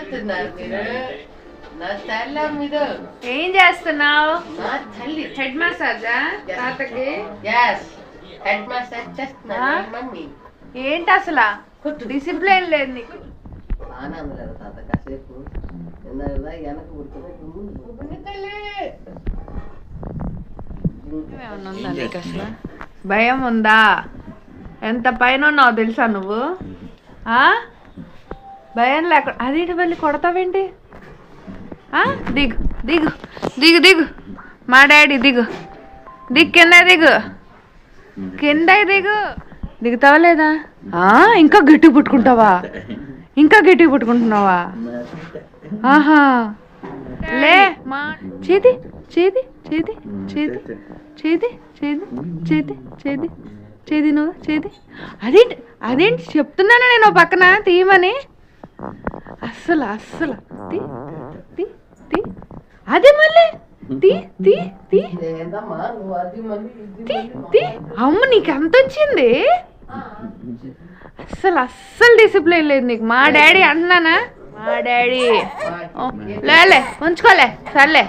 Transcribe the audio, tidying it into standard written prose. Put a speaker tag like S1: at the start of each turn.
S1: మాట్లాడుతున్నారు మీరు? నా తల్లి మీరు
S2: ఏం చేస్తున్నావు?
S1: నా తల్లి
S2: హెడ్ మసాజా తాతకి?
S1: హెడ్ మసాజ్ చేస్తున్నా మమ్మీ.
S2: ఏంటి అసలు డిసిప్లిన్ లేదు నీకు.
S1: ఆనందం లేదు తాత కాసేపు వెనక పుడుతుంది తల్లి.
S2: ఏమన్నా ఉందా నీకు అసలు? భయం ఉందా? ఎంత పైన ఉన్నావు తెలుసా నువ్వు? భయం లేక అదేంటి మళ్ళీ కొడతావేంటి? దిగు దిగు దిగు దిగు మా డాడీ దిగు దిగు కింద దిగు కింద దిగు. దిగుతావా లేదా? ఇంకా గట్టిగా పుట్టుకుంటావా? ఇంకా గట్టిగా పుట్టుకుంటున్నావా? ఆహా లే మా చేతి చేతి చేతి చేతి చేతి చేతి చేతి చేతి చేతి నువ్వు చేతి. అదేంటి అదేంటి చెప్తున్నాను నేను పక్కన తీయమని. అస్సలు అస్సలు తీ తీ తీ అదే మళ్ళీ తీ తీ తీ తీ తీ. అమ్మ నీకు ఎంత వచ్చింది? అస్సలు అస్సలు డిసిప్లిన్ లేదు నీకు. మా డాడీ అంటున్నానా? మా డాడీ లేలే ఉంచుకోలే సర్లే.